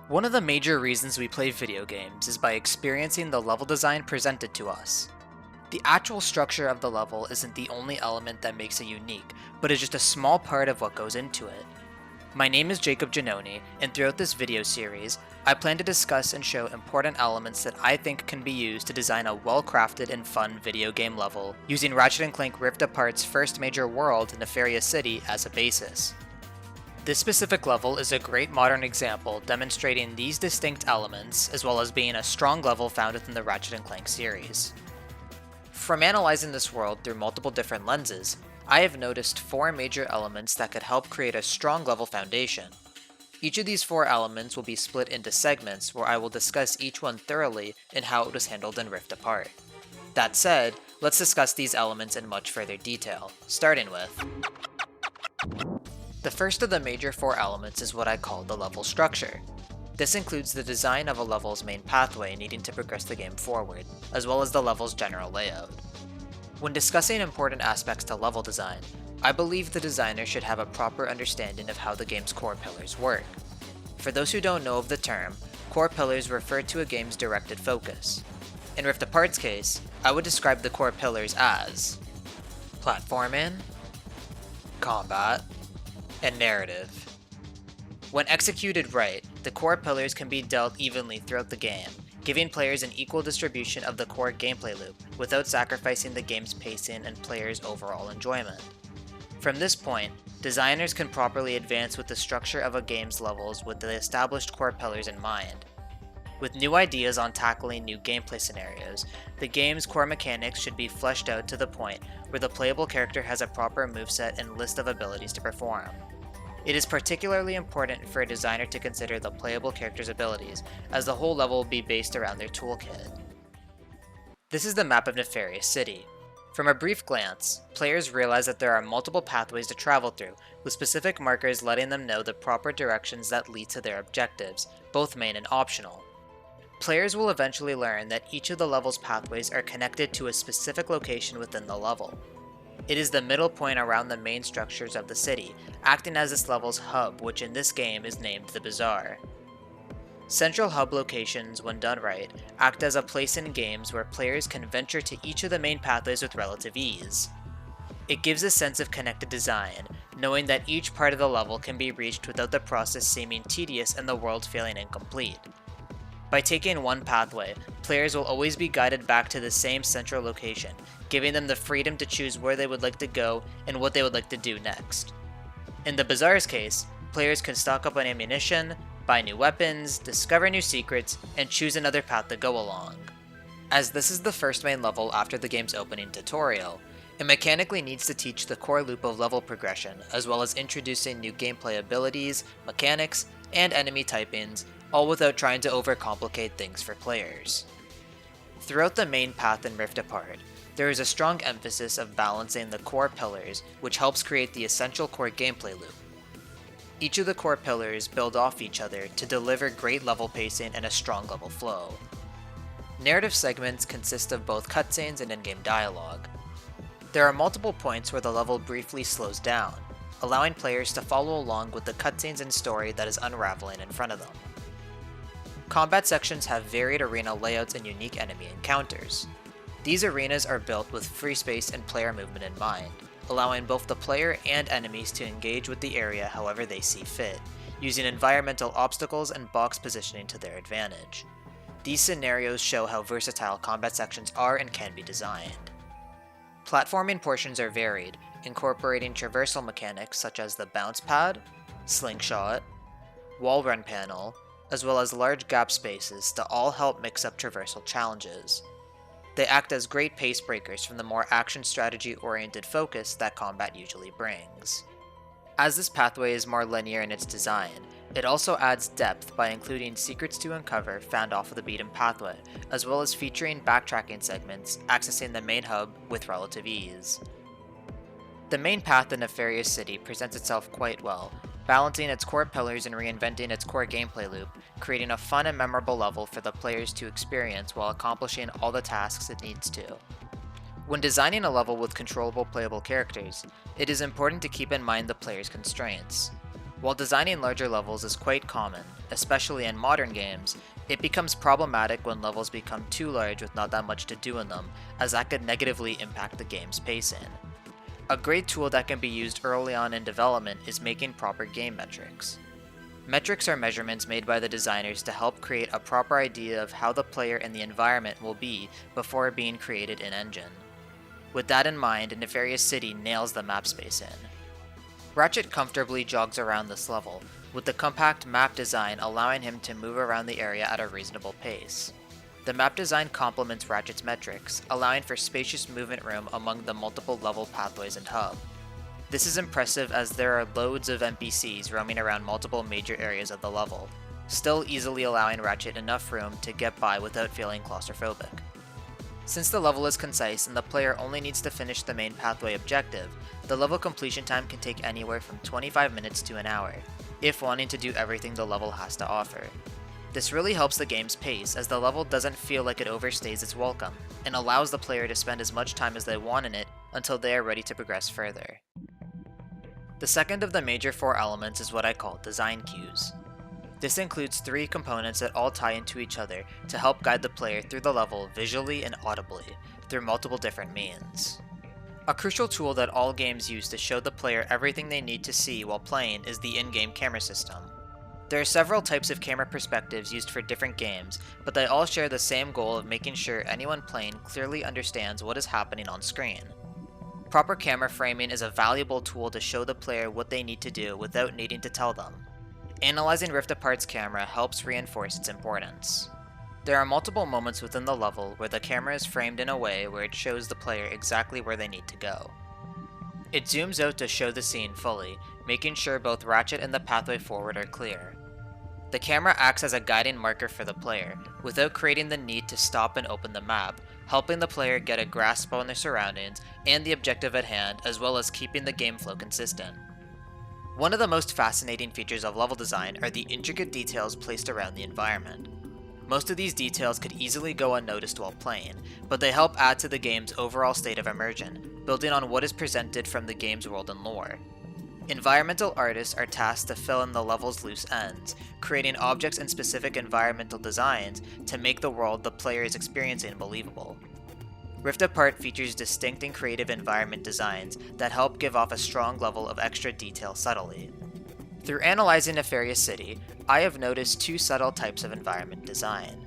One of the major reasons we play video games is by experiencing the level design presented to us. The actual structure of the level isn't the only element that makes it unique, but is just a small part of what goes into it. My name is Jacob Giannone, and throughout this video series, I plan to discuss and show important elements that I think can be used to design a well-crafted and fun video game level, using Ratchet & Clank Rift Apart's first major world, Nefarious City, as a basis. This specific level is a great modern example demonstrating these distinct elements, as well as being a strong level found within the Ratchet & Clank series. From analyzing this world through multiple different lenses, I have noticed 4 major elements that could help create a strong level foundation. Each of these 4 elements will be split into segments where I will discuss each one thoroughly and how it was handled in Rift Apart. That said, let's discuss these elements in much further detail, starting with the first of the major 4 elements is what I call the level structure. This includes the design of a level's main pathway needing to progress the game forward, as well as the level's general layout. When discussing important aspects to level design, I believe the designer should have a proper understanding of how the game's core pillars work. For those who don't know of the term, core pillars refer to a game's directed focus. In Rift Apart's case, I would describe the core pillars as platforming, combat, and narrative. When executed right, the core pillars can be dealt evenly throughout the game, giving players an equal distribution of the core gameplay loop without sacrificing the game's pacing and players' overall enjoyment. From this point, designers can properly advance with the structure of a game's levels with the established core pillars in mind. With new ideas on tackling new gameplay scenarios, the game's core mechanics should be fleshed out to the point where the playable character has a proper moveset and list of abilities to perform. It is particularly important for a designer to consider the playable character's abilities, as the whole level will be based around their toolkit. This is the map of Nefarious City. From a brief glance, players realize that there are multiple pathways to travel through, with specific markers letting them know the proper directions that lead to their objectives, both main and optional. Players will eventually learn that each of the level's pathways are connected to a specific location within the level. It is the middle point around the main structures of the city, acting as this level's hub, which in this game is named the Bazaar. Central hub locations, when done right, act as a place in games where players can venture to each of the main pathways with relative ease. It gives a sense of connected design, knowing that each part of the level can be reached without the process seeming tedious and the world feeling incomplete. By taking one pathway, players will always be guided back to the same central location, giving them the freedom to choose where they would like to go and what they would like to do next. In the Bazaar's case, players can stock up on ammunition, buy new weapons, discover new secrets, and choose another path to go along. As this is the first main level after the game's opening tutorial, it mechanically needs to teach the core loop of level progression, as well as introducing new gameplay abilities, mechanics, and enemy typings, all without trying to overcomplicate things for players. Throughout the main path in Rift Apart, there is a strong emphasis of balancing the core pillars, which helps create the essential core gameplay loop. Each of the core pillars build off each other to deliver great level pacing and a strong level flow. Narrative segments consist of both cutscenes and in-game dialogue. There are multiple points where the level briefly slows down, allowing players to follow along with the cutscenes and story that is unraveling in front of them. Combat sections have varied arena layouts and unique enemy encounters. These arenas are built with free space and player movement in mind, allowing both the player and enemies to engage with the area however they see fit, using environmental obstacles and box positioning to their advantage. These scenarios show how versatile combat sections are and can be designed. Platforming portions are varied, incorporating traversal mechanics such as the bounce pad, slingshot, wall run panel, as well as large gap spaces to all help mix up traversal challenges. They act as great pace breakers from the more action strategy oriented focus that combat usually brings. As this pathway is more linear in its design, it also adds depth by including secrets to uncover found off of the beaten pathway, as well as featuring backtracking segments accessing the main hub with relative ease. The main path in Nefarious City presents itself quite well, balancing its core pillars and reinventing its core gameplay loop, creating a fun and memorable level for the players to experience while accomplishing all the tasks it needs to. When designing a level with controllable playable characters, it is important to keep in mind the player's constraints. While designing larger levels is quite common, especially in modern games, it becomes problematic when levels become too large with not that much to do in them, as that could negatively impact the game's pacing. A great tool that can be used early on in development is making proper game metrics. Metrics are measurements made by the designers to help create a proper idea of how the player and the environment will be before being created in-engine. With that in mind, Nefarious City nails the map space in. Ratchet comfortably jogs around this level, with the compact map design allowing him to move around the area at a reasonable pace. The map design complements Ratchet's metrics, allowing for spacious movement room among the multiple level pathways and hub. This is impressive as there are loads of NPCs roaming around multiple major areas of the level, still easily allowing Ratchet enough room to get by without feeling claustrophobic. Since the level is concise and the player only needs to finish the main pathway objective, the level completion time can take anywhere from 25 minutes to an hour, if wanting to do everything the level has to offer. This really helps the game's pace, as the level doesn't feel like it overstays its welcome, and allows the player to spend as much time as they want in it until they are ready to progress further. The second of the major 4 elements is what I call design cues. This includes 3 components that all tie into each other to help guide the player through the level visually and audibly, through multiple different means. A crucial tool that all games use to show the player everything they need to see while playing is the in-game camera system. There are several types of camera perspectives used for different games, but they all share the same goal of making sure anyone playing clearly understands what is happening on screen. Proper camera framing is a valuable tool to show the player what they need to do without needing to tell them. Analyzing Rift Apart's camera helps reinforce its importance. There are multiple moments within the level where the camera is framed in a way where it shows the player exactly where they need to go. It zooms out to show the scene fully, making sure both Ratchet and the pathway forward are clear. The camera acts as a guiding marker for the player, without creating the need to stop and open the map, helping the player get a grasp on their surroundings and the objective at hand, as well as keeping the game flow consistent. One of the most fascinating features of level design are the intricate details placed around the environment. Most of these details could easily go unnoticed while playing, but they help add to the game's overall state of immersion, building on what is presented from the game's world and lore. Environmental artists are tasked to fill in the level's loose ends, creating objects and specific environmental designs to make the world the player is experiencing believable. Rift Apart features distinct and creative environment designs that help give off a strong level of extra detail subtly. Through analyzing Nefarious City, I have noticed 2 subtle types of environment design.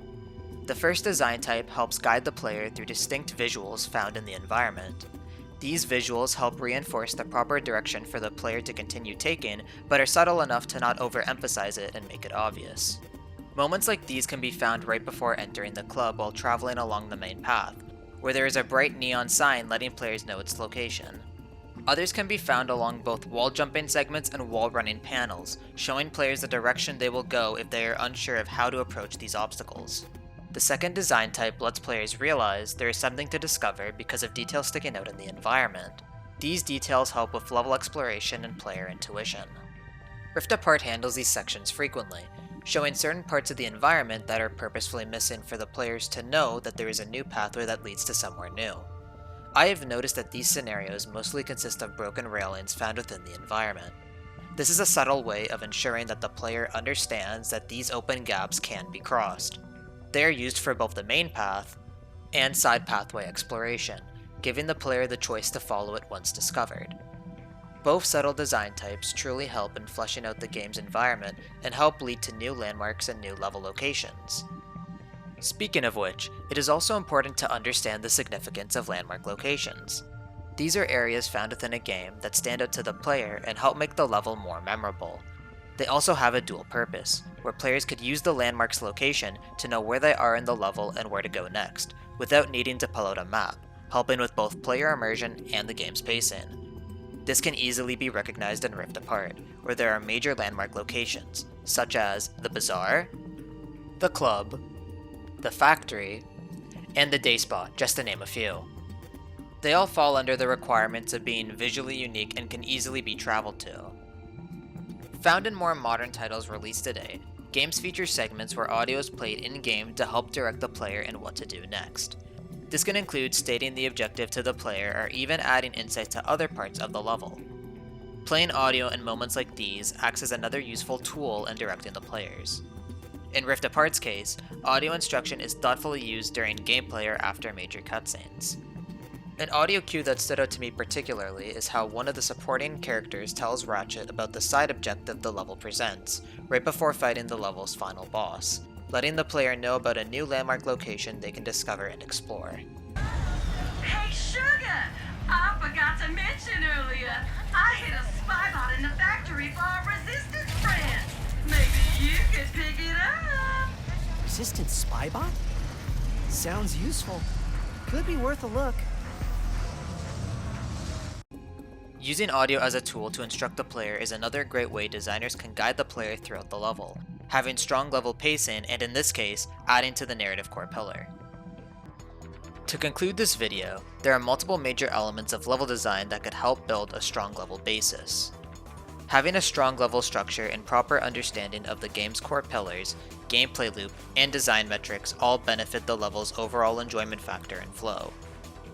The first design type helps guide the player through distinct visuals found in the environment. These visuals help reinforce the proper direction for the player to continue taking, but are subtle enough to not overemphasize it and make it obvious. Moments like these can be found right before entering the club while traveling along the main path, where there is a bright neon sign letting players know its location. Others can be found along both wall jumping segments and wall running panels, showing players the direction they will go if they are unsure of how to approach these obstacles. The second design type lets players realize there is something to discover because of details sticking out in the environment. These details help with level exploration and player intuition. Rift Apart handles these sections frequently, showing certain parts of the environment that are purposefully missing for the players to know that there is a new pathway that leads to somewhere new. I have noticed that these scenarios mostly consist of broken railings found within the environment. This is a subtle way of ensuring that the player understands that these open gaps can be crossed. They are used for both the main path and side pathway exploration, giving the player the choice to follow it once discovered. Both subtle design types truly help in fleshing out the game's environment and help lead to new landmarks and new level locations. Speaking of which, it is also important to understand the significance of landmark locations. These are areas found within a game that stand out to the player and help make the level more memorable. They also have a dual purpose, where players could use the landmark's location to know where they are in the level and where to go next, without needing to pull out a map, helping with both player immersion and the game's pacing. This can easily be recognized in Rift Apart, where there are major landmark locations, such as the Bazaar, the Club, the Factory, and the Day Spot, just to name a few. They all fall under the requirements of being visually unique and can easily be traveled to. Found in more modern titles released today, games feature segments where audio is played in-game to help direct the player in what to do next. This can include stating the objective to the player or even adding insight to other parts of the level. Playing audio in moments like these acts as another useful tool in directing the players. In Rift Apart's case, audio instruction is thoughtfully used during gameplay or after major cutscenes. An audio cue that stood out to me particularly is how one of the supporting characters tells Ratchet about the side objective the level presents, right before fighting the level's final boss, letting the player know about a new landmark location they can discover and explore. Hey Sugar! I forgot to mention earlier, I hit a spy bot in the factory for our resistance friends. Maybe you could pick it up. Resistant spy bot? Sounds useful. Could be worth a look. Using audio as a tool to instruct the player is another great way designers can guide the player throughout the level, having strong level pacing and in this case, adding to the narrative core pillar. To conclude this video, there are multiple major elements of level design that could help build a strong level basis. Having a strong level structure and proper understanding of the game's core pillars, gameplay loop, and design metrics all benefit the level's overall enjoyment factor and flow.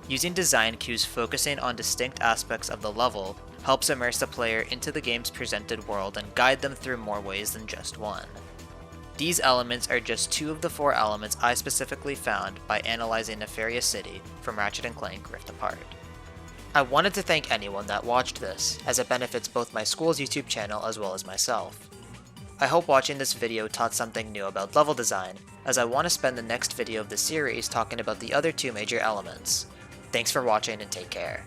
Using design cues focusing on distinct aspects of the level helps immerse the player into the game's presented world and guide them through more ways than just one. These elements are just 2 of the 4 elements I specifically found by analyzing Nefarious City from Ratchet & Clank Rift Apart. I wanted to thank anyone that watched this, as it benefits both my school's YouTube channel as well as myself. I hope watching this video taught something new about level design, as I want to spend the next video of the series talking about the other 2 major elements. Thanks for watching and take care.